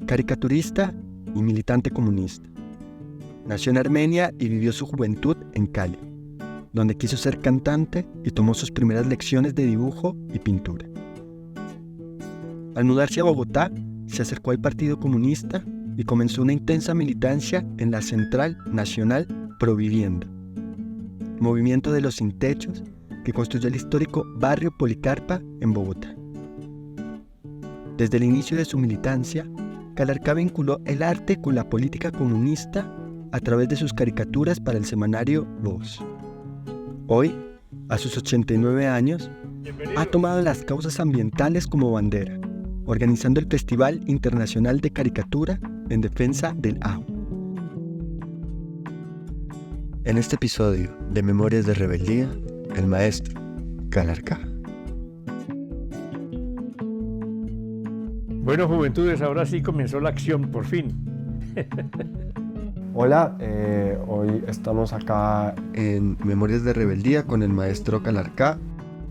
caricaturista y militante comunista. Nació en Armenia y vivió su juventud en Cali, donde quiso ser cantante y tomó sus primeras lecciones de dibujo y pintura. Al mudarse a Bogotá, se acercó al Partido Comunista y comenzó una intensa militancia en la Central Nacional Provivienda, movimiento de los sin techos que construyó el histórico barrio Policarpa en Bogotá. Desde el inicio de su militancia, Calarcá vinculó el arte con la política comunista a través de sus caricaturas para el semanario Voz. Hoy, a sus 89 años, ha tomado las causas ambientales como bandera, organizando el Festival Internacional de Caricatura en defensa del agua. En este episodio de Memorias de Rebeldía, el maestro Calarcá. Bueno, juventudes, ahora sí comenzó la acción, por fin. Hola, hoy estamos acá en Memorias de Rebeldía con el maestro Calarcá.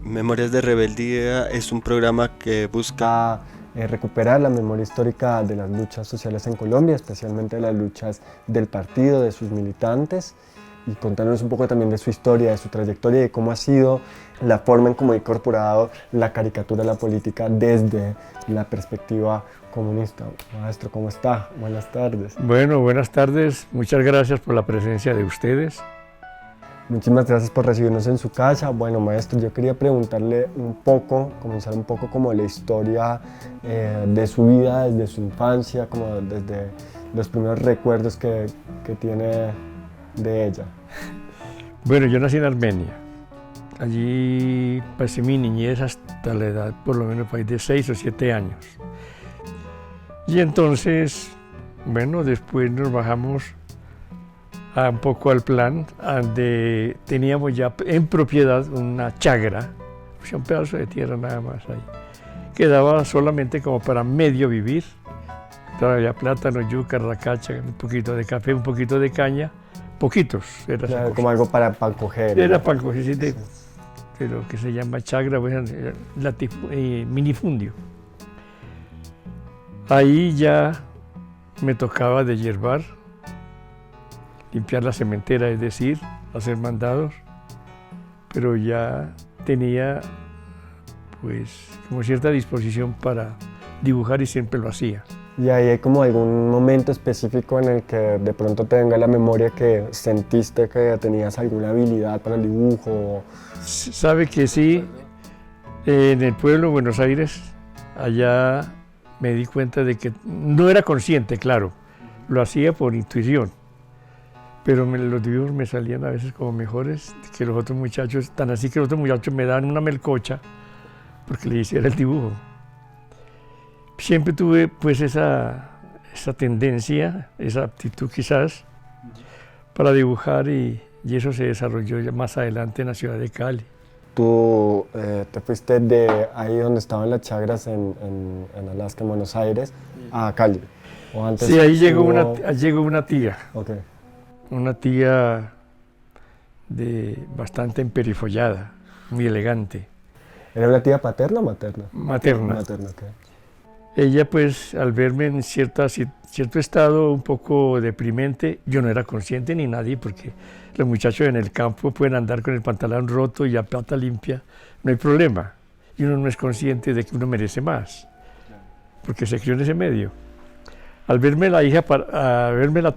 Memorias de Rebeldía es un programa que busca recuperar la memoria histórica de las luchas sociales en Colombia, especialmente de las luchas del partido, de sus militantes, y contarnos un poco también de su historia, de su trayectoria y de cómo ha sido la forma en cómo ha incorporado la caricatura a la política desde la perspectiva comunista. Maestro, ¿cómo está? Buenas tardes. Bueno, buenas tardes. Muchas gracias por la presencia de ustedes. Muchísimas gracias por recibirnos en su casa. Bueno, maestro, yo quería preguntarle comenzar un poco como la historia de su vida, desde su infancia, como desde los primeros recuerdos que tiene de ella. Bueno, yo nací en Armenia. Allí pasé mi niñez hasta la edad, por lo menos, de 6 o 7 años. Y entonces, bueno, después nos bajamos un poco al plan, donde teníamos ya en propiedad una chagra, o sea, un pedazo de tierra nada más ahí, que daba solamente como para medio vivir. Todavía plátano, yuca, racacha, un poquito de café, un poquito de caña, poquitos. Era como algo para coger. Era para coger, sí, de lo que se llama chagra, minifundio. Ahí ya me tocaba deshiervar, limpiar la cementera, es decir, hacer mandados, pero ya tenía pues como cierta disposición para dibujar y siempre lo hacía. ¿Y ahí hay como algún momento específico en el que de pronto te venga la memoria que sentiste que tenías alguna habilidad para el dibujo? Sabe que sí, en el pueblo de Buenos Aires, allá me di cuenta de que no era consciente, claro, lo hacía por intuición, pero los dibujos me salían a veces como mejores que los otros muchachos, tan así que los otros muchachos me daban una melcocha porque le hiciera el dibujo. Siempre tuve pues esa tendencia, esa aptitud quizás para dibujar y eso se desarrolló ya más adelante en la ciudad de Cali. Tú te fuiste de ahí donde estaban las chagras en Alaska, en Buenos Aires, a Cali. ¿O antes? Sí, ahí llegó una tía. Okay. Una tía bastante emperifollada, muy elegante. ¿Era una tía paterna o materna? Materna. Materna, ok. Ella pues al verme en cierto estado un poco deprimente, yo no era consciente ni nadie, porque los muchachos en el campo pueden andar con el pantalón roto y a pata limpia, no hay problema. Y uno no es consciente de que uno merece más, porque se crió en ese medio. Al verme la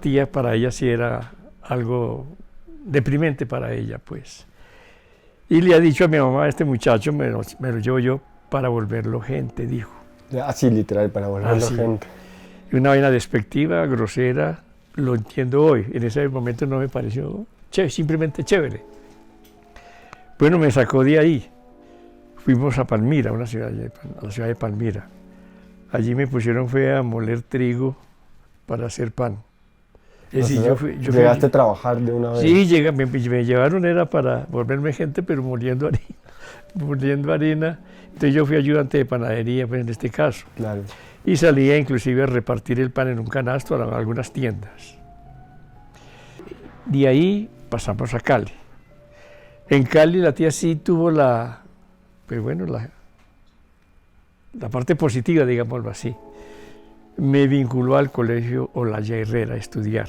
tía, para ella sí era algo deprimente para ella, pues. Y le ha dicho a mi mamá, este muchacho me lo llevo yo para volverlo gente, dijo. Así literal, para volverlo gente. Y una vaina despectiva, grosera, lo entiendo hoy. En ese momento no me pareció simplemente chévere. Bueno, me sacó de ahí. Fuimos a Palmira, a la ciudad de Palmira. Allí me pusieron fue a moler trigo para hacer pan. Es decir, ¿Llegaste a trabajar de una vez? Sí, me llevaron, era para volverme gente, pero moliendo harina. Entonces yo fui ayudante de panadería, pues en este caso. Claro. Y salía inclusive a repartir el pan en un canasto a algunas tiendas. De ahí pasamos a Cali. En Cali la tía sí tuvo la parte positiva, digámoslo así. me vinculó al colegio Olaya Herrera a estudiar.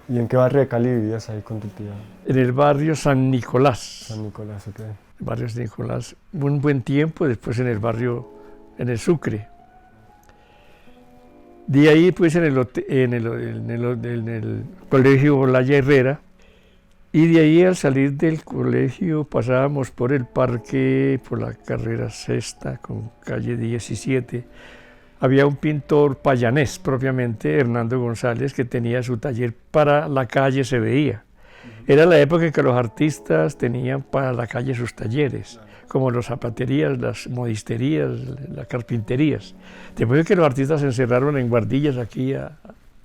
¿Y en qué barrio de Cali vivías ahí con tu tía? En el barrio San Nicolás. San Nicolás, ok. El barrio San Nicolás, un buen tiempo, después en el barrio, en el Sucre. De ahí, pues, en el colegio Olaya Herrera, y de ahí al salir del colegio pasábamos por el parque, por la carrera sexta, con calle 17. Había un pintor payanés propiamente, Hernando González, que tenía su taller para la calle, se veía. Era la época en que los artistas tenían para la calle sus talleres, como las zapaterías, las modisterías, las carpinterías. Después de que los artistas se encerraron en guardillas aquí a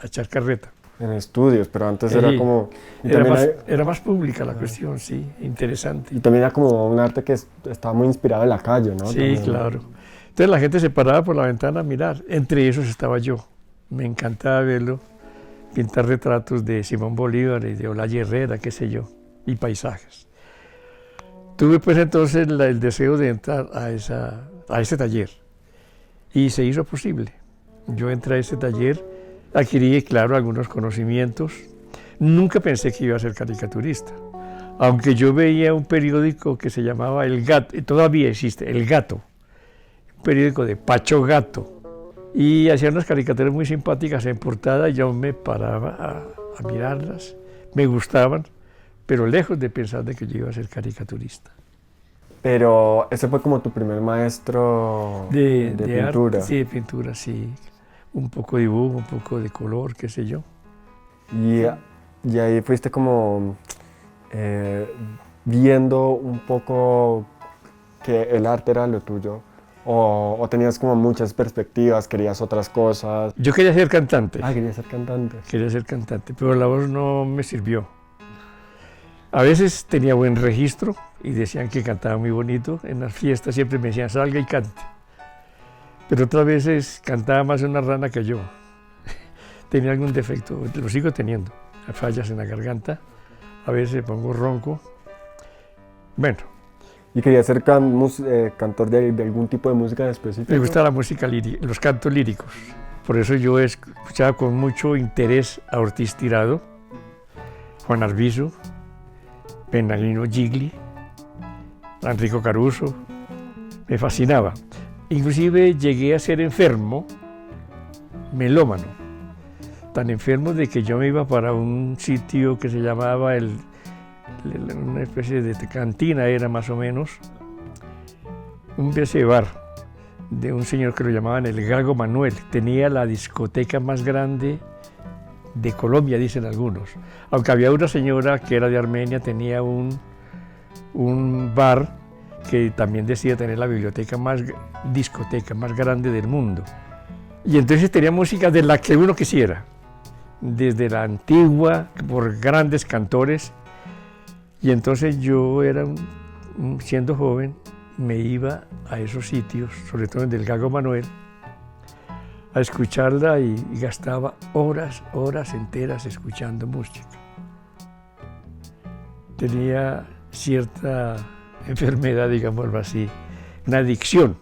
echar carreta. En estudios, pero antes era como... Era más pública la cuestión, sí, interesante. Y también era como un arte que estaba muy inspirado en la calle, ¿no? Sí, también, claro. Entonces la gente se paraba por la ventana a mirar, entre esos estaba yo. Me encantaba verlo, pintar retratos de Simón Bolívar y de Olaya Herrera, qué sé yo, y paisajes. Tuve pues entonces el deseo de entrar a ese taller y se hizo posible. Yo entré a ese taller, adquirí, claro, algunos conocimientos. Nunca pensé que iba a ser caricaturista, aunque yo veía un periódico que se llamaba El Gato, todavía existe, El Gato, un periódico de Pacho Gato, y hacían unas caricaturas muy simpáticas en portada, y yo me paraba a mirarlas, me gustaban, pero lejos de pensar de que yo iba a ser caricaturista. Pero ese fue como tu primer maestro de pintura. Arte, sí, de pintura, sí. Un poco de dibujo, un poco de color, qué sé yo. Y ahí fuiste como viendo un poco que el arte era lo tuyo, o tenías como muchas perspectivas, querías otras cosas. Yo quería ser cantante. Quería ser cantante. Quería ser cantante, pero la voz no me sirvió. A veces tenía buen registro y decían que cantaba muy bonito. En las fiestas siempre me decían, salga y cante. Pero otras veces cantaba más una rana que yo. Tenía algún defecto, lo sigo teniendo. Fallas en la garganta, a veces me pongo ronco. Bueno. ¿Y querías ser cantor de algún tipo de música en específico? Me gusta la música lírica, los cantos líricos. Por eso yo escuchaba con mucho interés a Ortiz Tirado, Juan Arvizu, Bernardino Gigli, Enrico Caruso. Me fascinaba. Inclusive llegué a ser enfermo, melómano, tan enfermo de que yo me iba para un sitio que se llamaba una especie de cantina, era más o menos, un especie de bar de un señor que lo llamaban el Gago Manuel. Tenía la discoteca más grande de Colombia, dicen algunos. Aunque había una señora que era de Armenia, tenía un bar que también decía tener la discoteca más grande del mundo. Y entonces tenía música de la que uno quisiera, desde la antigua, por grandes cantores. Y entonces yo siendo joven, me iba a esos sitios, sobre todo en el Gago Manuel, a escucharla y gastaba horas enteras escuchando música. Tenía cierta enfermedad, digámoslo así, una adicción.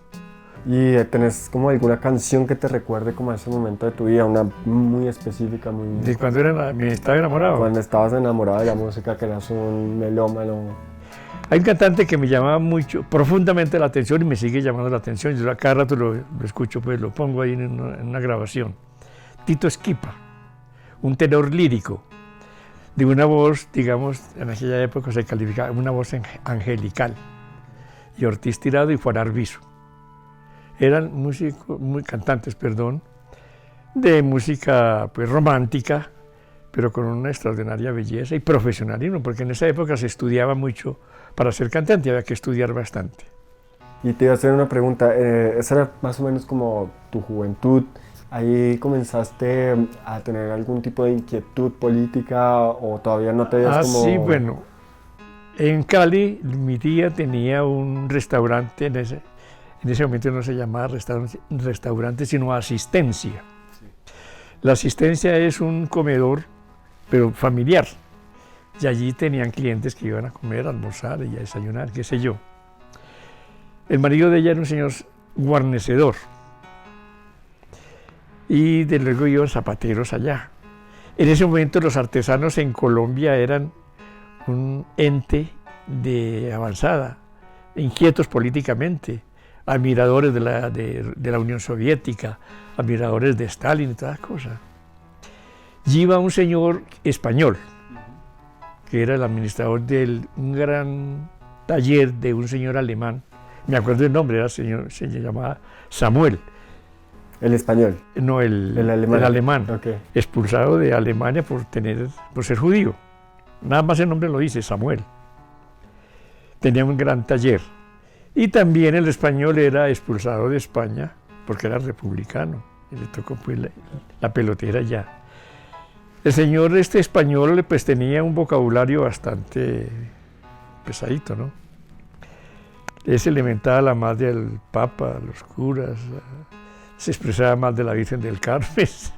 ¿Y tenés como alguna canción que te recuerde como a ese momento de tu vida, una muy específica? ¿De cuando estaba enamorado? Cuando estabas enamorado de la música, que eras un melómano. Hay un cantante que me llamaba profundamente la atención y me sigue llamando la atención. Yo a cada rato lo escucho, pues lo pongo ahí en una grabación. Tito Esquipa, un tenor lírico, de una voz, digamos, en aquella época se calificaba una voz angelical. Y Ortiz Tirado y Juan Arvizu. Eran cantantes, de música pues romántica, pero con una extraordinaria belleza y profesionalismo, porque en esa época se estudiaba mucho. Para ser cantante había que estudiar bastante. Y te iba a hacer una pregunta, esa era más o menos como tu juventud. ¿Ahí comenzaste a tener algún tipo de inquietud política o todavía no te veías como...? Sí, bueno, en Cali mi tía tenía un restaurante, en ese momento no se llamaba restaurante, sino asistencia. Sí. La asistencia es un comedor, pero familiar. Y allí tenían clientes que iban a comer, a almorzar y a desayunar, qué sé yo. El marido de ella era un señor guarnecedor. y de luego iban zapateros allá. En ese momento los artesanos en Colombia eran un ente de avanzada, inquietos políticamente, admiradores de la Unión Soviética, admiradores de Stalin y todas las cosas. Y iba un señor español, que era el administrador de un gran taller de un señor alemán, me acuerdo el nombre, se llamaba Samuel. ¿El español? No, el alemán. El alemán, okay. Expulsado de Alemania por ser judío. Nada más el nombre lo dice, Samuel. Tenía un gran taller. Y también el español era expulsado de España porque era republicano. Y le tocó pues la pelotera ya. El señor español pues tenía un vocabulario bastante pesadito, ¿no? Se alimentaba la más del Papa, los curas, se expresaba mal de la Virgen del Carmen, se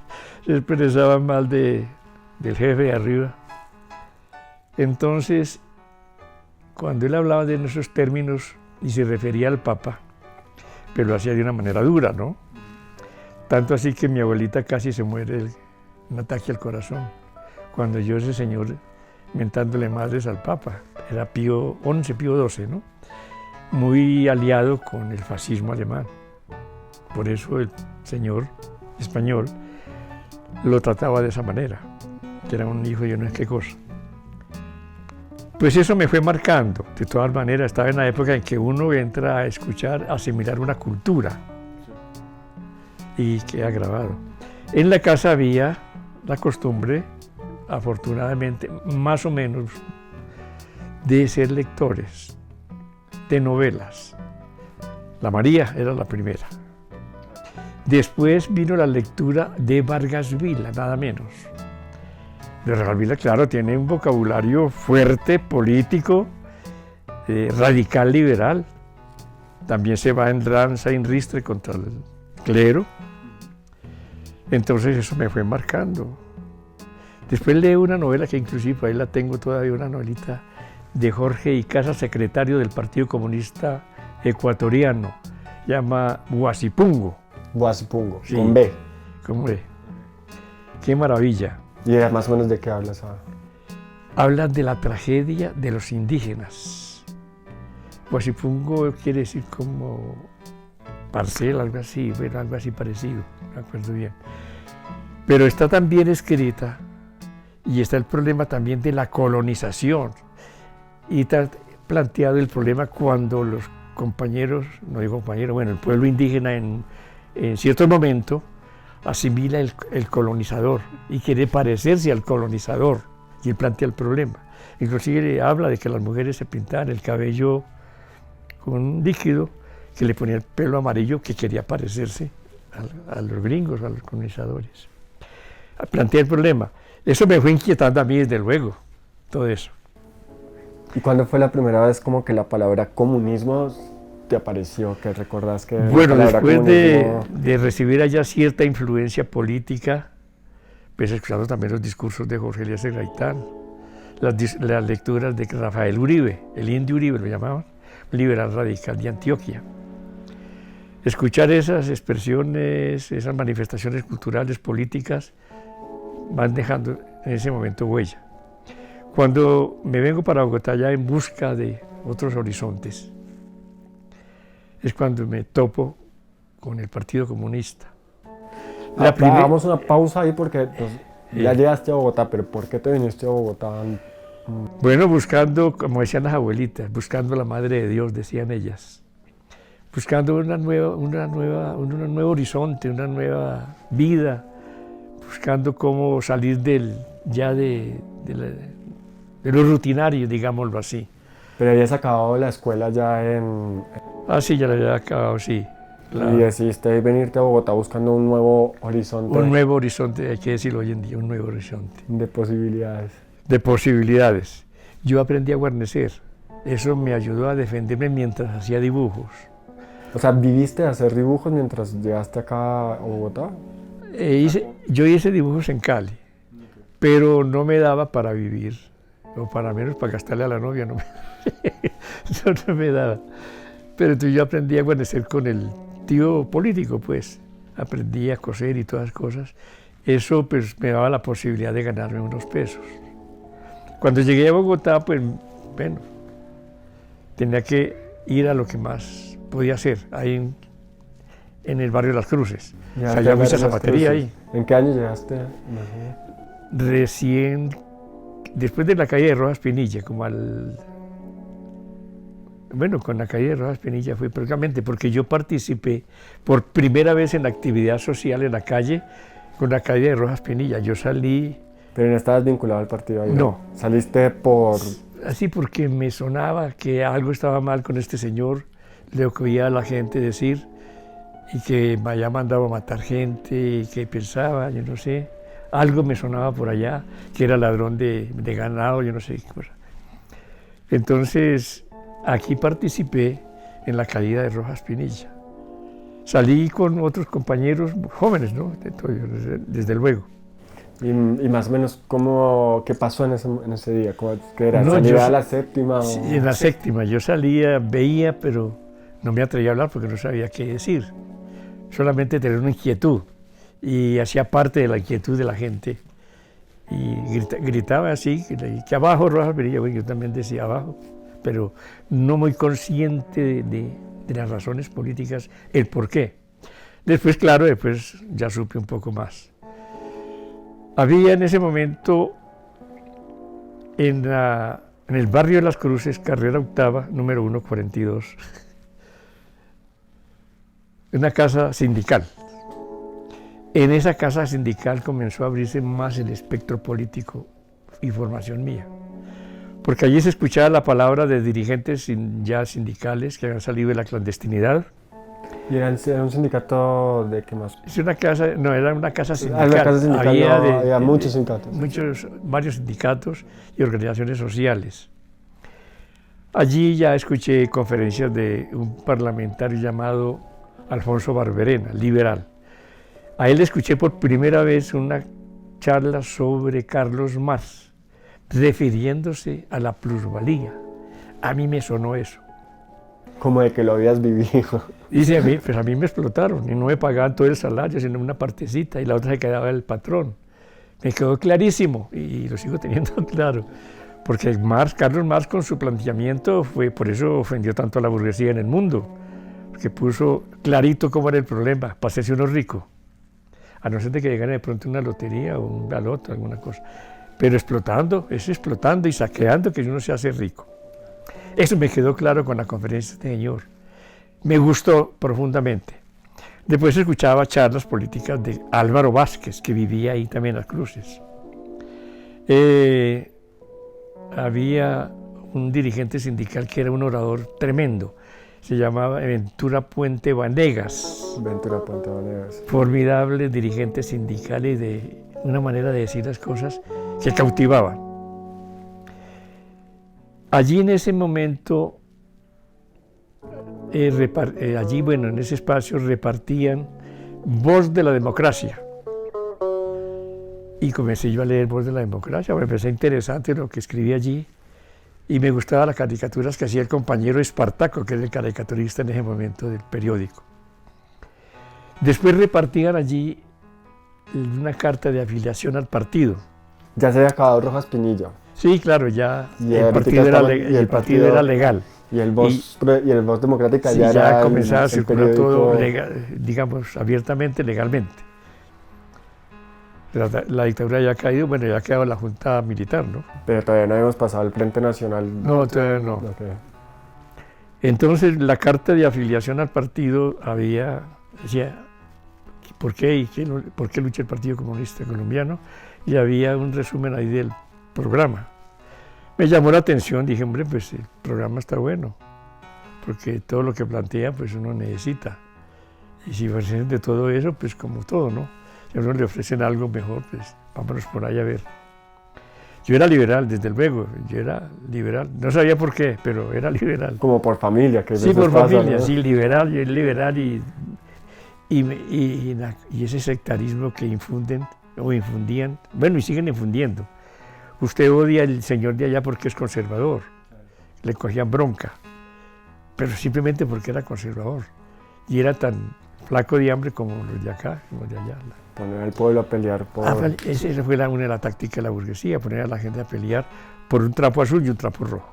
expresaba mal del jefe de arriba. Entonces, cuando él hablaba de esos términos y se refería al Papa, pero lo hacía de una manera dura, ¿no? Tanto así que mi abuelita casi se muere de un ataque al corazón cuando oyó ese señor mentándole madres al Papa. Era Pío XI, ¿no? Muy aliado con el fascismo alemán. Por eso el señor español lo trataba de esa manera, que era un hijo y yo no sé qué cosa. Pues eso me fue marcando. De todas maneras, estaba en la época en que uno entra a escuchar, a asimilar una cultura y queda grabado. En la casa había la costumbre, afortunadamente, más o menos, de ser lectores de novelas. La María era la primera. Después vino la lectura de Vargas Vila, nada menos. De Vargas Vila, claro, tiene un vocabulario fuerte, político, radical, liberal. También se va en lanza, en ristre contra el clero. Entonces eso me fue marcando. Después leo una novela que inclusive ahí la tengo todavía, una novelita de Jorge Icaza, secretario del Partido Comunista Ecuatoriano, llama Guasipungo. Guasipungo, sí, con B. Con B. Qué maravilla. ¿Y más o menos de qué hablas ahora? Habla de la tragedia de los indígenas. Guasipungo quiere decir como parcela, algo así, bueno, algo así parecido, no me acuerdo bien. Pero está también escrita y está el problema también de la colonización. Y está planteado el problema cuando los compañeros, no digo compañeros, bueno, el pueblo indígena en cierto momento asimila el colonizador y quiere parecerse al colonizador, y él plantea el problema. Inclusive habla de que las mujeres se pintaban el cabello con un líquido que le ponía el pelo amarillo, que quería parecerse a los gringos, a los colonizadores. Plantea el problema. Eso me fue inquietando a mí desde luego, todo eso. ¿Y cuándo fue la primera vez como que la palabra comunismo te apareció? ¿Que recordás que bueno, después de recibir allá cierta influencia política, pues escuchando también los discursos de Jorge Eliezer Gaitán, las lecturas de Rafael Uribe, el Indio Uribe lo llamaban, liberal radical de Antioquia. Escuchar esas expresiones, esas manifestaciones culturales, políticas, van dejando en ese momento huella. Cuando me vengo para Bogotá ya en busca de otros horizontes, es cuando me topo con el Partido Comunista. Hagamos una pausa ahí porque ya llegaste a Bogotá, pero ¿por qué te viniste a Bogotá? Bueno, buscando, como decían las abuelitas, buscando la Madre de Dios, decían ellas. Buscando un nuevo horizonte, una nueva vida, buscando cómo salir de lo rutinario, digámoslo así. Pero habías acabado la escuela ya en... Ah, sí, ya la había acabado, sí. Y decidiste venirte a Bogotá buscando un nuevo horizonte. Un nuevo horizonte, hay que decirlo hoy en día, un nuevo horizonte. De posibilidades. De posibilidades. Yo aprendí a guarnecer. Eso me ayudó a defenderme mientras hacía dibujos. O sea, ¿viviste a hacer dibujos mientras llegaste acá a Bogotá? Yo hice dibujos en Cali, pero no me daba para vivir, o para menos para gastarle a la novia, no me daba. Pero entonces yo aprendí a guarnecer con el tío político, pues, aprendí a coser y todas las cosas. Eso pues me daba la posibilidad de ganarme unos pesos. Cuando llegué a Bogotá, pues bueno, tenía que ir a lo que más podía hacer, ahí en el barrio de Las Cruces. O sea, ya mucha zapatería ahí. ¿En qué año llegaste? Recién, después de la caída de Rojas Pinilla, bueno, con la caída de Rojas Pinilla fue prácticamente porque yo participé por primera vez en la actividad social en la calle con la caída de Rojas Pinilla. Yo salí... Pero no estabas vinculado al partido ahí. No. ¿Saliste por...? Así porque me sonaba que algo estaba mal con este señor, le oía a la gente decir, y que me había mandado a matar gente, y que pensaba, yo no sé, algo me sonaba por allá, que era ladrón de ganado, yo no sé qué cosa. Entonces, aquí participé en la caída de Rojas Pinilla. Salí con otros compañeros jóvenes, ¿no? Desde luego. Y más o menos, ¿qué pasó en ese día? ¿Qué era? No, ¿Salía a la séptima? Sí, en la séptima. Yo salía, veía, pero no me atrevía a hablar porque no sabía qué decir. Solamente tenía una inquietud y hacía parte de la inquietud de la gente. Y gritaba así, que abajo Rojas Pinilla, bueno, yo también decía abajo, pero no muy consciente de las razones políticas, el por qué. Después, claro, ya supe un poco más. Había en ese momento en el barrio de Las Cruces, carrera octava, número 142, una casa sindical. En esa casa sindical comenzó a abrirse más el espectro político y formación mía, porque allí se escuchaba la palabra de dirigentes ya sindicales que habían salido de la clandestinidad. ¿Y era un sindicato de qué más? Es una casa, no, era una casa sindical. Una casa sindical, había muchos sindicatos. Varios sindicatos y organizaciones sociales. Allí ya escuché conferencias de un parlamentario llamado Alfonso Barberena, liberal. A él escuché por primera vez una charla sobre Carlos Marx, refiriéndose a la plusvalía. A mí me sonó eso. Como de que lo habías vivido. Dice a mí me explotaron y no me pagaban todo el salario, sino una partecita y la otra se quedaba el patrón. Me quedó clarísimo y lo sigo teniendo claro, porque Carlos Marx con su planteamiento por eso ofendió tanto a la burguesía en el mundo, porque puso clarito cómo era el problema, para hacerse uno rico, a no ser de que llegara de pronto una lotería o un baloto, alguna cosa, pero explotando y saqueando que uno se hace rico. Eso me quedó claro con la conferencia de este señor. Me gustó profundamente. Después escuchaba charlas políticas de Álvaro Vázquez, que vivía ahí también en Las Cruces. Había un dirigente sindical que era un orador tremendo. Se llamaba Ventura Puente Vanegas. Ventura Puente Vanegas. Formidable dirigente sindical y de una manera de decir las cosas que cautivaban. Allí en ese momento, en ese espacio repartían Voz de la Democracia. Y comencé yo a leer Voz de la Democracia, me empecé interesante lo que escribía allí y me gustaban las caricaturas que hacía el compañero Espartaco, que era el caricaturista en ese momento del periódico. Después repartían allí una carta de afiliación al partido. Ya se había acabado Rojas Pinilla. Sí, claro, ya el partido era legal. Y el Voz Democrática sí, ya era comenzaba a circular periódico... todo, digamos, abiertamente, legalmente. La dictadura ya ha caído, bueno, ya ha quedado la Junta Militar, ¿no? Pero todavía no habíamos pasado al Frente Nacional. No, todavía no. Okay. Entonces, la carta de afiliación al partido decía, ¿por qué lucha el Partido Comunista Colombiano? Y había un resumen ahí del programa. Me llamó la atención, dije, hombre, pues el programa está bueno, porque todo lo que plantea, pues uno necesita. Y si ofrecen de todo eso, pues como todo, ¿no? Si a uno le ofrecen algo mejor, pues vámonos por ahí a ver. Yo era liberal, desde luego, yo era liberal. No sabía por qué, pero era liberal. Como por familia, que sí, por pasa, familia, ¿no? Sí, liberal, yo era liberal y ese sectarismo que infundían, bueno, y siguen infundiendo. Usted odia al señor de allá porque es conservador, le cogían bronca, pero simplemente porque era conservador y era tan flaco de hambre como los de acá, como los de allá. Poner al pueblo a pelear por... Esa fue una de las tácticas de la burguesía, poner a la gente a pelear por un trapo azul y un trapo rojo.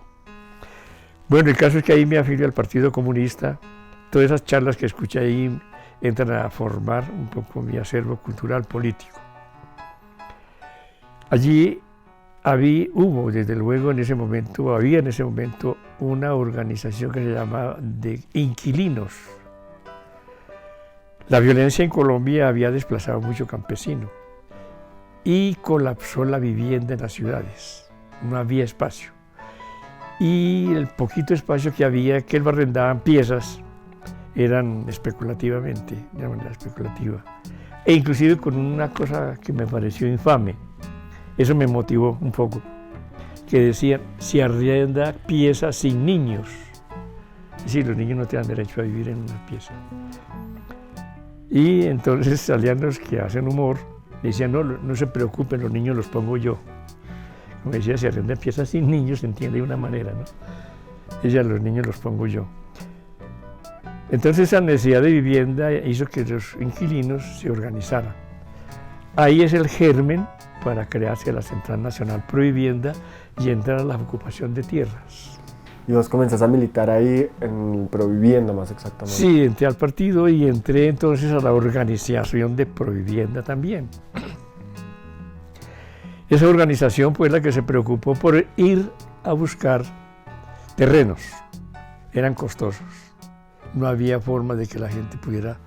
Bueno, el caso es que ahí me afilio al Partido Comunista. Todas esas charlas que escuché ahí entran a formar un poco mi acervo cultural político. Allí había en ese momento una organización que se llamaba de inquilinos. La violencia en Colombia había desplazado mucho campesino y colapsó la vivienda en las ciudades. No había espacio. Y el poquito espacio que había, que lo arrendaban piezas, eran especulativamente, de manera especulativa. E inclusive con una cosa que me pareció infame. Eso me motivó un poco. Que decían, se arrienda piezas sin niños. Es decir, los niños no tienen derecho a vivir en una pieza. Y entonces salían los que hacen humor, decían, no se preocupen, los niños los pongo yo. Como decía, se arriendan piezas sin niños, se entiende de una manera, ¿no? Ella, los niños los pongo yo. Entonces esa necesidad de vivienda hizo que los inquilinos se organizaran. Ahí es el germen para crearse la Central Nacional Pro Vivienda y entrar a la ocupación de tierras. Y vos comenzás a militar ahí en Provivienda más exactamente. Sí, entré al partido y entré entonces a la organización de Provivienda también. Esa organización fue la que se preocupó por ir a buscar terrenos. Eran costosos. No había forma de que la gente pudiera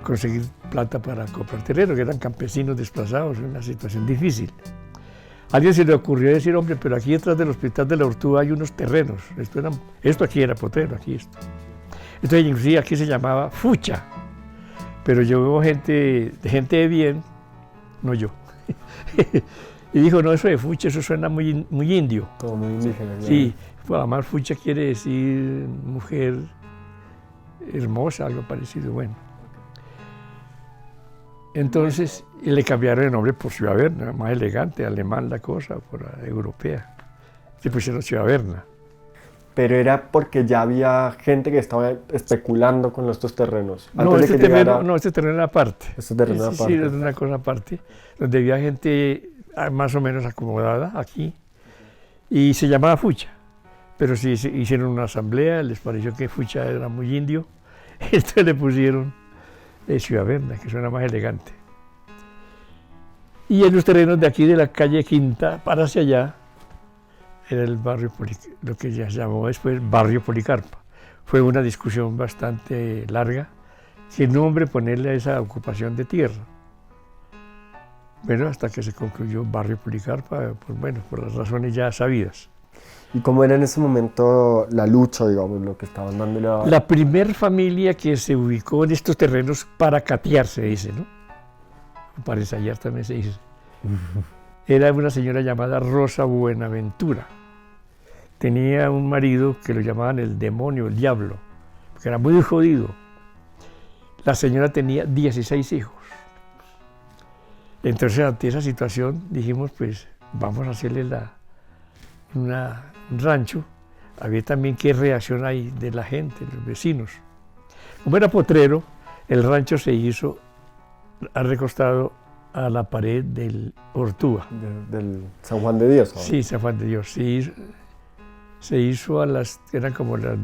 conseguir plata para comprar terreno, que eran campesinos desplazados en una situación difícil. A alguien se le ocurrió decir, hombre, pero aquí detrás del Hospital de la Ortúa hay unos terrenos. Esto aquí era Potrero, aquí esto. Entonces, inclusive aquí se llamaba Fucha. Pero yo veo gente de bien, no yo. Y dijo, no, eso de Fucha, eso suena muy, muy indio. Todo muy indígena. Sí, pues, además Fucha quiere decir mujer hermosa, algo parecido, bueno. Entonces le cambiaron el nombre por Ciudad Berna, más elegante, alemán la cosa, por europea. Se pusieron Ciudad Berna. Pero era porque ya había gente que estaba especulando con estos terrenos. No, este terreno era aparte. Este terreno era aparte. Sí, es una cosa aparte, donde había gente más o menos acomodada aquí, y se llamaba Fucha. Pero sí hicieron una asamblea, les pareció que Fucha era muy indio, entonces le pusieron Ciudad Berna, que suena más elegante. Y en los terrenos de aquí, de la calle Quinta, para hacia allá, era el barrio, lo que ya se llamó después Barrio Policarpa. Fue una discusión bastante larga, qué nombre ponerle a esa ocupación de tierra. Bueno, hasta que se concluyó Barrio Policarpa, por las razones ya sabidas. ¿Y cómo era en ese momento la lucha, digamos, lo que estaban dando La primer familia que se ubicó en estos terrenos para catear, se dice, ¿no? Para ensayar también se dice. Era una señora llamada Rosa Buenaventura. Tenía un marido que lo llamaban el demonio, el diablo, porque era muy jodido. La señora tenía 16 hijos. Entonces, ante esa situación, dijimos, pues, vamos a hacerle un rancho. Había también qué reacción hay de la gente, de los vecinos. Como era potrero, el rancho se hizo recostado a la pared del Ortúa. Del San Juan de Dios. ¿No? Sí, San Juan de Dios. Sí, se hizo eran como las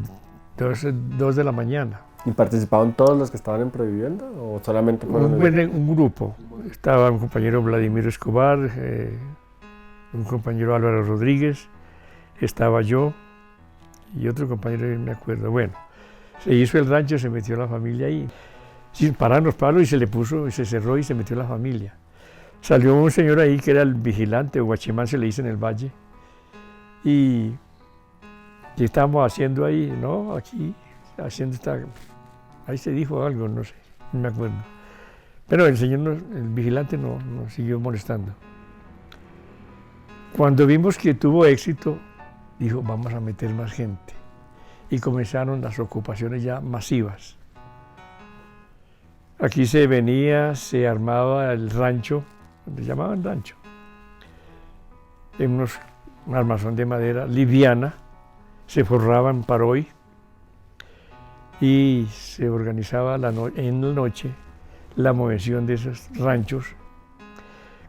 2 de la mañana. ¿Y participaban todos los que estaban en Provivienda o solamente fueron un grupo. Estaba un compañero Vladimir Escobar, un compañero Álvaro Rodríguez, estaba yo y otro compañero, no me acuerdo. Bueno, se hizo el rancho, se metió la familia ahí. Sin parar los palos y se le puso, y se cerró y se metió la familia. Salió un señor ahí que era el vigilante, o guachimán se le dice en el valle. Y ¿qué estábamos haciendo ahí? No, aquí, haciendo ahí se dijo algo, no sé, no me acuerdo. Pero el señor, el vigilante nos siguió molestando. Cuando vimos que tuvo éxito, dijo, vamos a meter más gente. Y comenzaron las ocupaciones ya masivas. Aquí se armaba el rancho, le llamaban rancho, en un armazón de madera liviana, se forraban paroy, y se organizaba en la noche la movilización de esos ranchos.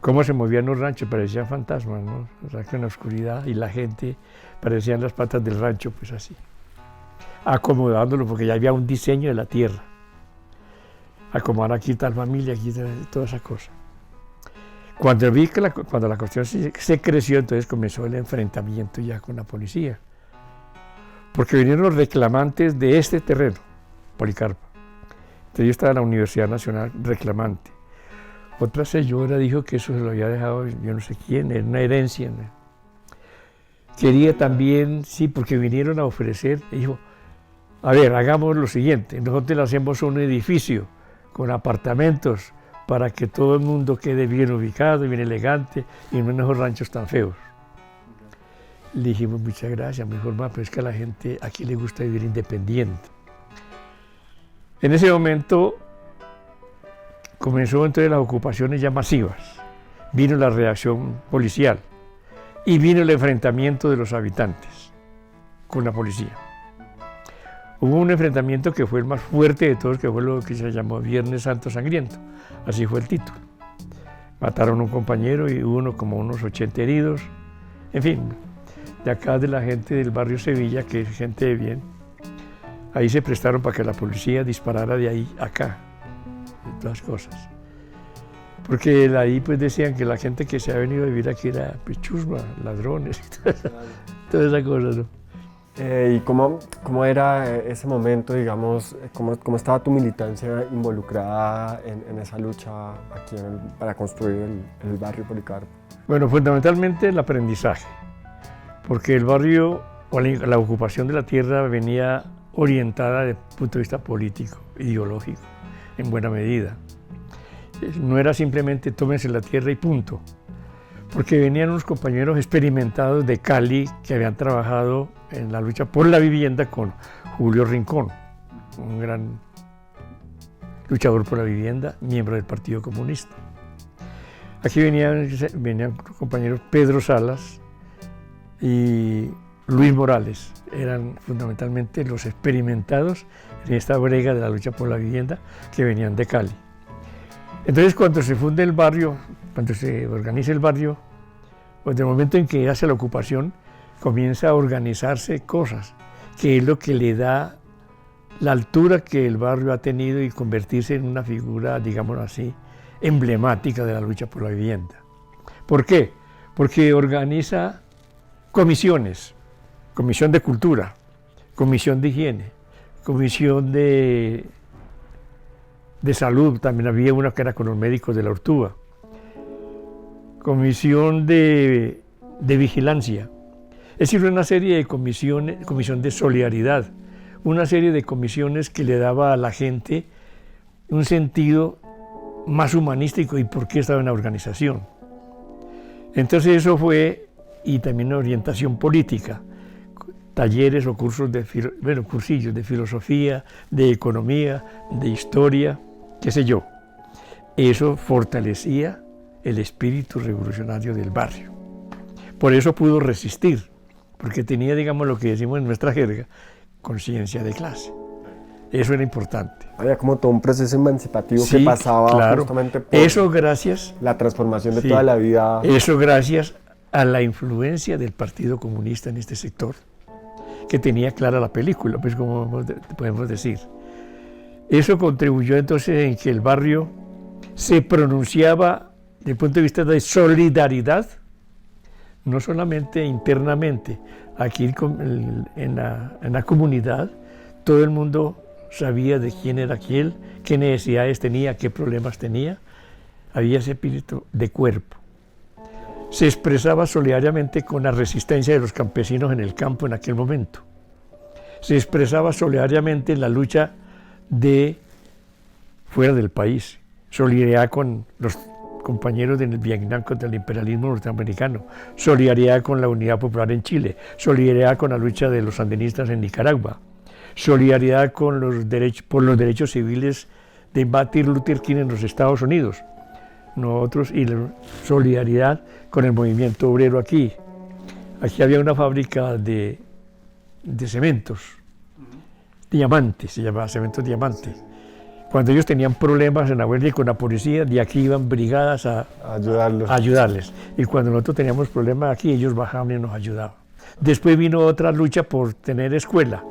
Cómo se movían los ranchos, parecían fantasmas, ¿no? O sea, que en la oscuridad y la gente parecían las patas del rancho, pues así, acomodándolo, porque ya había un diseño de la tierra. Acomodar aquí tal familia, aquí toda esa cosa. Cuando vi que cuando la cuestión se creció, entonces comenzó el enfrentamiento ya con la policía. Porque vinieron los reclamantes de este terreno, Policarpa. Entonces yo estaba en la Universidad Nacional reclamante. Otra señora dijo que eso se lo había dejado, yo no sé quién, era una herencia, ¿no? Quería también, sí, porque vinieron a ofrecer, dijo, a ver, hagamos lo siguiente, nosotros le hacemos un edificio con apartamentos para que todo el mundo quede bien ubicado, bien elegante y no en esos ranchos tan feos. Le dijimos, muchas gracias, muy formal, pero es que a la gente aquí le gusta vivir independiente. En ese momento comenzó entonces las ocupaciones ya masivas, vino la reacción policial y vino el enfrentamiento de los habitantes con la policía. Hubo un enfrentamiento que fue el más fuerte de todos, que fue lo que se llamó Viernes Santo Sangriento, así fue el título. Mataron a un compañero y hubo como unos 80 heridos, en fin, de acá de la gente del barrio Sevilla, que es gente de bien, ahí se prestaron para que la policía disparara de ahí acá, de todas cosas. Porque de ahí pues decían que la gente que se ha venido a vivir aquí era pues, chusma, ladrones, toda esa cosa, ¿no? ¿Y cómo era ese momento, digamos, cómo estaba tu militancia involucrada en esa lucha aquí para construir el barrio Policarpa? Bueno, fundamentalmente el aprendizaje, porque el barrio o la ocupación de la tierra venía orientada desde el punto de vista político, ideológico, en buena medida. No era simplemente tómense la tierra y punto, porque venían unos compañeros experimentados de Cali que habían trabajado en la lucha por la vivienda con Julio Rincón, un gran luchador por la vivienda, miembro del Partido Comunista. Aquí venían compañeros Pedro Salas y Luis Morales, eran fundamentalmente los experimentados en esta brega de la lucha por la vivienda que venían de Cali. Entonces cuando se funde el barrio, cuando se organiza el barrio, pues desde el momento en que hace la ocupación, comienza a organizarse cosas, que es lo que le da la altura que el barrio ha tenido y convertirse en una figura, digámoslo así, emblemática de la lucha por la vivienda. ¿Por qué? Porque organiza comisiones, comisión de cultura, comisión de higiene, comisión de salud, también había una que era con los médicos de la Ortúa, comisión de vigilancia, es decir, una serie de comisiones, comisión de solidaridad, una serie de comisiones que le daba a la gente un sentido más humanístico y por qué estaba en la organización. Entonces eso fue, y también una orientación política, talleres o cursos cursillos de filosofía, de economía, de historia, qué sé yo. Eso fortalecía el espíritu revolucionario del barrio. Por eso pudo resistir, porque tenía, digamos, lo que decimos en nuestra jerga, conciencia de clase. Eso era importante. Había como todo un proceso emancipativo que pasaba claro, justamente por eso gracias, la transformación de toda la vida. Eso gracias a la influencia del Partido Comunista en este sector, que tenía clara la película, pues como podemos decir. Eso contribuyó entonces en que el barrio se pronunciaba desde el punto de vista de solidaridad, no solamente internamente, aquí en la comunidad, todo el mundo sabía de quién era quién, qué necesidades tenía, qué problemas tenía, había ese espíritu de cuerpo. Se expresaba solidariamente con la resistencia de los campesinos en el campo en aquel momento. Se expresaba solidariamente en la lucha de fuera del país, solidaridad con los compañeros del Vietnam contra el imperialismo norteamericano, solidaridad con la Unidad Popular en Chile, solidaridad con la lucha de los sandinistas en Nicaragua, solidaridad con por los derechos civiles de Martin Luther King en los Estados Unidos, nosotros, y la solidaridad con el movimiento obrero aquí. Aquí había una fábrica de cementos Diamante, se llamaba Cemento Diamante. Cuando ellos tenían problemas en la huelga y con la policía, de aquí iban brigadas a ayudarles. Y cuando nosotros teníamos problemas aquí, ellos bajaban y nos ayudaban. Después vino otra lucha por tener escuela,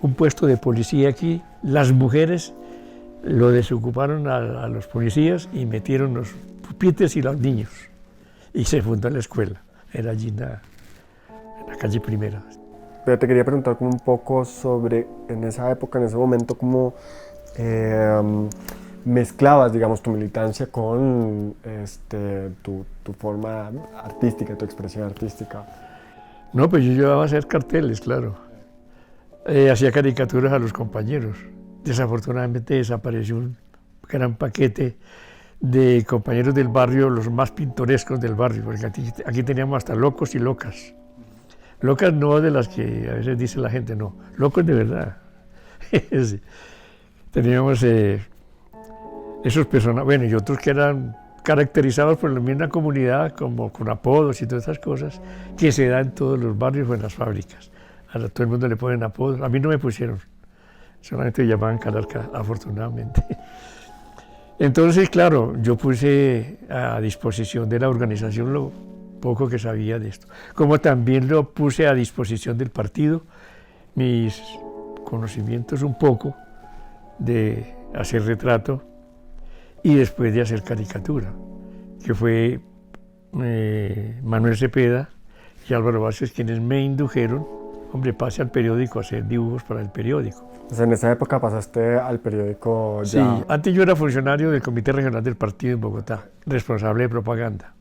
un puesto de policía aquí. Las mujeres lo desocuparon a los policías y metieron los pupitres y los niños. Y se fundó la escuela. Era allí en la calle Primera. Pero te quería preguntar como un poco sobre, en esa época, en ese momento, cómo mezclabas, digamos, tu militancia con tu forma artística, tu expresión artística. No, pues yo llevaba a hacer carteles, claro. Hacía caricaturas a los compañeros. Desafortunadamente desapareció un gran paquete de compañeros del barrio, los más pintorescos del barrio, porque aquí teníamos hasta locos y locas. Locas no de las que a veces dice la gente, no, locos de verdad. Sí. Teníamos esos personajes, bueno, y otros que eran caracterizados por la misma comunidad, como con apodos y todas esas cosas, que se dan en todos los barrios o en las fábricas. A todo el mundo le ponen apodos, a mí no me pusieron, solamente me llamaban Calarca, afortunadamente. Entonces, claro, yo puse a disposición de la organización lo poco que sabía de esto, como también lo puse a disposición del partido, mis conocimientos un poco de hacer retrato y después de hacer caricatura, que fue Manuel Cepeda y Álvaro Vázquez quienes me indujeron, hombre, pase al periódico a hacer dibujos para el periódico. O sea, en esa época pasaste al periódico ya. Sí, antes yo era funcionario del Comité Regional del Partido en Bogotá, responsable de propaganda.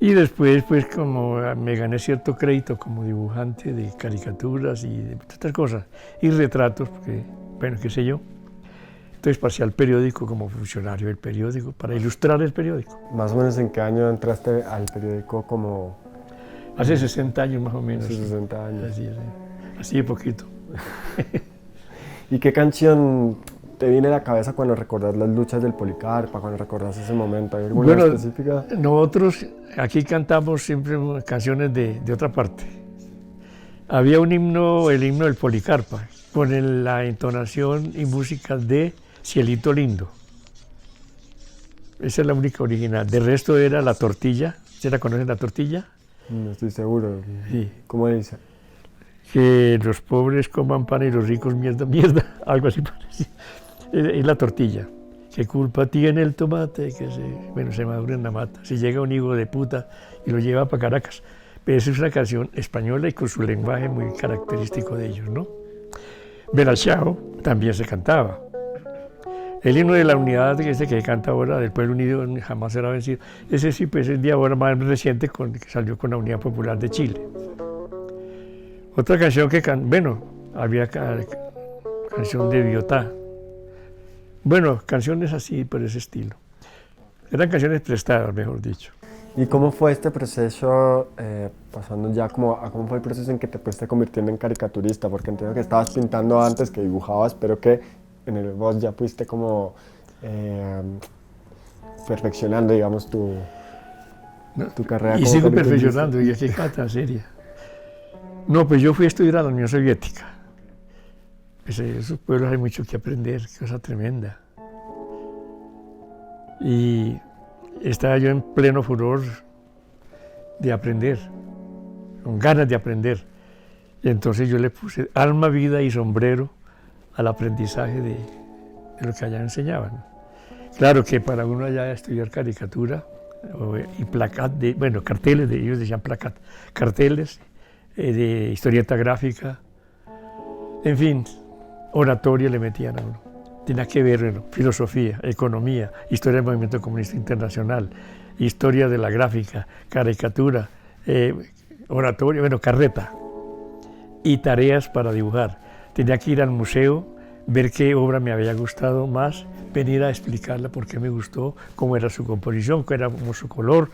Y después, pues, como me gané cierto crédito como dibujante de caricaturas y de otras cosas, y retratos, porque, bueno, qué sé yo. Entonces pasé al periódico como funcionario del periódico, para ilustrar el periódico. ¿Más o menos en qué año entraste al periódico como...? Hace 60 años más o menos. Hace 60 años. Así de poquito. ¿Y qué canción te viene a la cabeza cuando recordás las luchas del Policarpa, cuando recordás ese momento? ¿Hay alguna específica? Nosotros aquí cantamos siempre canciones de otra parte. Había un himno, el himno del Policarpa, con la entonación y música de Cielito Lindo. Esa es la única original. De resto era La Tortilla. ¿Se la conocen, La Tortilla? No estoy seguro. Sí. ¿Cómo dice? Que los pobres coman pan y los ricos mierda, algo así parece. Es La Tortilla. ¿Qué culpa tiene el tomate que se madura en la mata? Si llega un hijo de puta y lo lleva para Caracas. Pero esa es una canción española y con su lenguaje muy característico de ellos, ¿no? Belachao también se cantaba. El himno de la unidad que canta ahora, del pueblo unido jamás será vencido, ese sí, pues es de ahora más reciente que salió con la Unidad Popular de Chile. Otra canción había canción de Biotá. Bueno, canciones así por ese estilo. Eran canciones prestadas, mejor dicho. ¿Y cómo fue este proceso, pasando ya cómo fue el proceso en que te fuiste convirtiendo en caricaturista? Porque entiendo que estabas pintando antes, que dibujabas, pero que vos ya fuiste como perfeccionando, digamos, tu carrera. Y sigo perfeccionando, y qué cata seria. No, pues yo fui a estudiar a la Unión Soviética. Pues esos pueblos hay mucho que aprender, cosa tremenda. Y estaba yo en pleno furor de aprender, con ganas de aprender. Y entonces yo le puse alma, vida y sombrero al aprendizaje de lo que allá enseñaban. Claro que para uno allá estudiar caricatura y carteles, ellos decían placat, carteles de historieta gráfica, en fin, oratoria le metían a uno. Tenía que ver filosofía, economía, historia del movimiento comunista internacional, historia de la gráfica, caricatura, oratoria, carreta y tareas para dibujar. Tenía que ir al museo, ver qué obra me había gustado más, venir a explicarla por qué me gustó, cómo era su composición, cuál era su color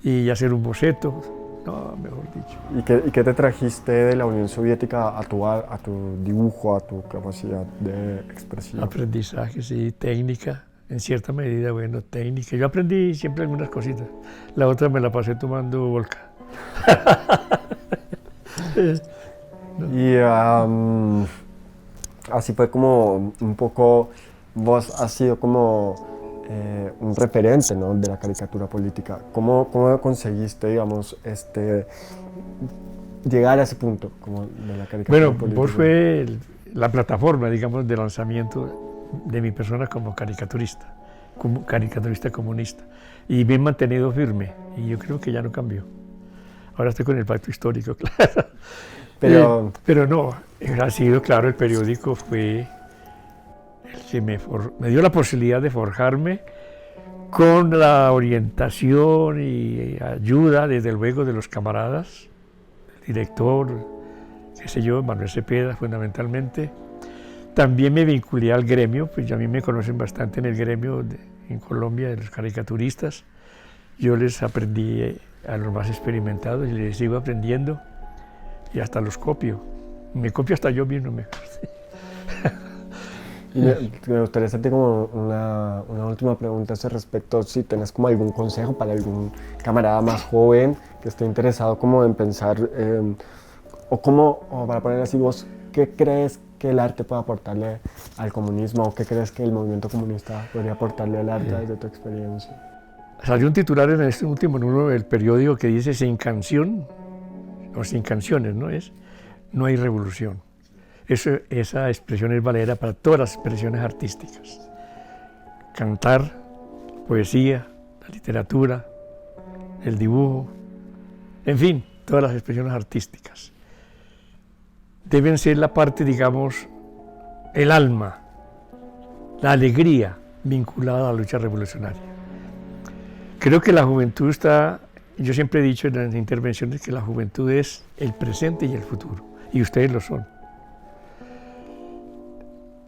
y hacer un boceto. No, mejor dicho. ¿Y qué te trajiste de la Unión Soviética a tu dibujo, a tu capacidad de expresión? Aprendizaje, sí, técnica, en cierta medida, técnica. Yo aprendí siempre algunas cositas. La otra me la pasé tomando vodka. Y así fue como un poco, vos has sido como un referente, ¿no?, de la caricatura política. ¿Cómo conseguiste, digamos, llegar a ese punto como de la caricatura política? Bueno, vos fue la plataforma, digamos, de lanzamiento de mi persona como caricaturista comunista, y me he mantenido firme, y yo creo que ya no cambió. Ahora estoy con el pacto histórico, claro. Pero no, ha sido, claro, el periódico fue el que me dio la posibilidad de forjarme con la orientación y ayuda, desde luego, de los camaradas, el director, qué sé yo, Manuel Cepeda, fundamentalmente. También me vinculé al gremio, pues a mí me conocen bastante en el gremio en Colombia de los caricaturistas. Yo les aprendí a los más experimentados y les sigo aprendiendo, y hasta los copio. Me copio hasta yo mismo. Me gustaría hacerte como una última pregunta a ese respecto, si tenés como algún consejo para algún camarada más joven que esté interesado como en pensar, o para poner así, vos, ¿qué crees que el arte puede aportarle al comunismo, o qué crees que el movimiento comunista podría aportarle al arte desde tu experiencia? Salió un titular en este último número del periódico que dice: sin canción, o sin canciones, no hay revolución. Esa expresión es valera para todas las expresiones artísticas. Cantar, poesía, la literatura, el dibujo, en fin, todas las expresiones artísticas deben ser la parte, digamos, el alma, la alegría vinculada a la lucha revolucionaria. Creo que la juventud yo siempre he dicho en las intervenciones que la juventud es el presente y el futuro, y ustedes lo son.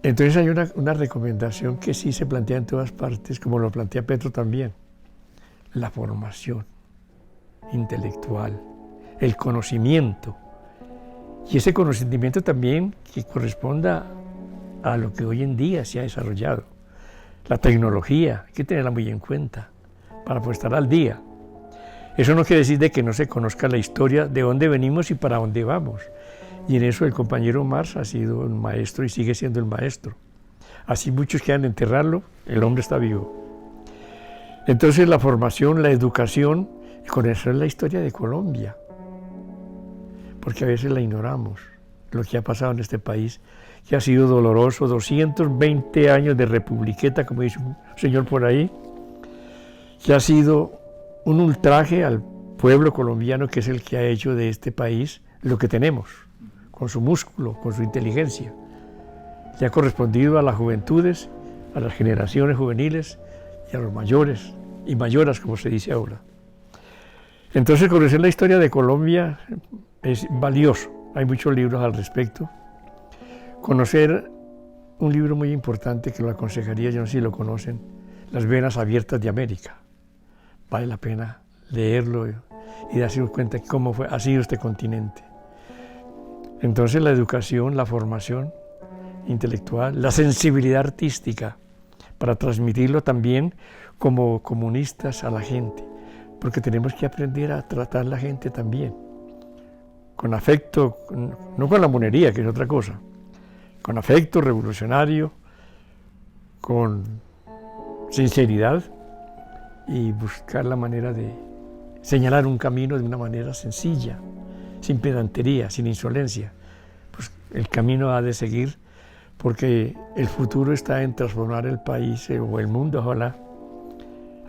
Entonces hay una recomendación que sí se plantea en todas partes, como lo plantea Petro también: la formación intelectual, el conocimiento, y ese conocimiento también que corresponda a lo que hoy en día se ha desarrollado. La tecnología, hay que tenerla muy en cuenta para poder estar al día. Eso no quiere decir de que no se conozca la historia, de dónde venimos y para dónde vamos. Y en eso el compañero Marx ha sido un maestro y sigue siendo el maestro. Así muchos quieran enterrarlo, el hombre está vivo. Entonces la formación, la educación, y conocer la historia de Colombia, porque a veces la ignoramos, lo que ha pasado en este país, que ha sido doloroso, 220 años de republiqueta, como dice un señor por ahí, que ha sido un ultraje al pueblo colombiano, que es el que ha hecho de este país lo que tenemos, con su músculo, con su inteligencia, que ha correspondido a las juventudes, a las generaciones juveniles y a los mayores y mayoras, como se dice ahora. Entonces, conocer la historia de Colombia es valioso. Hay muchos libros al respecto. Conocer un libro muy importante que lo aconsejaría, yo no sé si lo conocen, Las venas abiertas de América. Vale la pena leerlo y darse cuenta de cómo ha sido este continente. Entonces la educación, la formación intelectual, la sensibilidad artística para transmitirlo también como comunistas a la gente, porque tenemos que aprender a tratar a la gente también, con afecto, no con la monería, que es otra cosa, con afecto revolucionario, con sinceridad, y buscar la manera de señalar un camino de una manera sencilla, sin pedantería, sin insolencia. Pues el camino ha de seguir, porque el futuro está en transformar el país o el mundo, ojalá,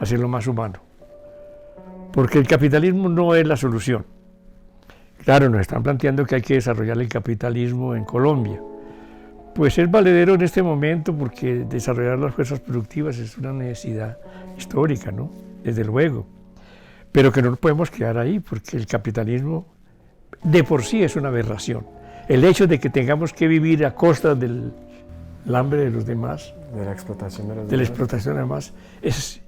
hacerlo más humano. Porque el capitalismo no es la solución. Claro, nos están planteando que hay que desarrollar el capitalismo en Colombia. Pues es valedero en este momento, porque desarrollar las fuerzas productivas es una necesidad histórica, ¿no? Desde luego. Pero que no nos podemos quedar ahí, porque el capitalismo de por sí es una aberración. El hecho de que tengamos que vivir a costa del hambre de los demás, de la explotación de los demás, la explotación de los demás, es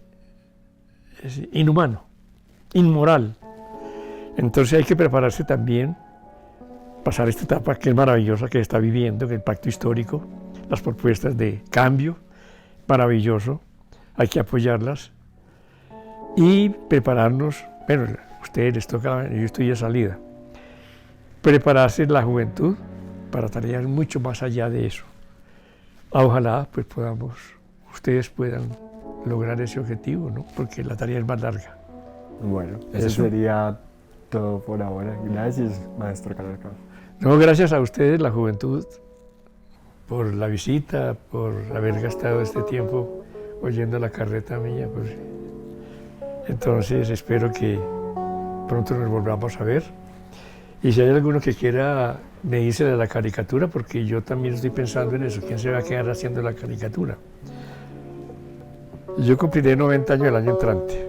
inhumano, inmoral. Entonces hay que prepararse también, pasar esta etapa que es maravillosa que está viviendo, que el pacto histórico, las propuestas de cambio, maravilloso, hay que apoyarlas y prepararnos. Bueno, a ustedes les toca, yo estoy de salida, prepararse la juventud para tareas mucho más allá de eso, Ojalá pues ustedes puedan lograr ese objetivo, ¿no? Porque la tarea es más larga. Bueno, eso sería todo por ahora. Gracias, maestro Calarcao. No, gracias a ustedes, la juventud, por la visita, por haber gastado este tiempo oyendo la carreta mía. Pues. Entonces espero que pronto nos volvamos a ver. Y si hay alguno que quiera medirse de la caricatura, porque yo también estoy pensando en eso, ¿quién se va a quedar haciendo la caricatura? Yo cumpliré 90 años el año entrante,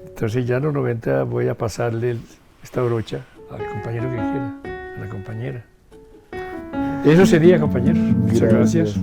entonces ya a los 90 voy a pasarle esta brocha al compañero que quiera, a la compañera. Eso sería, compañeros. Muchas gracias.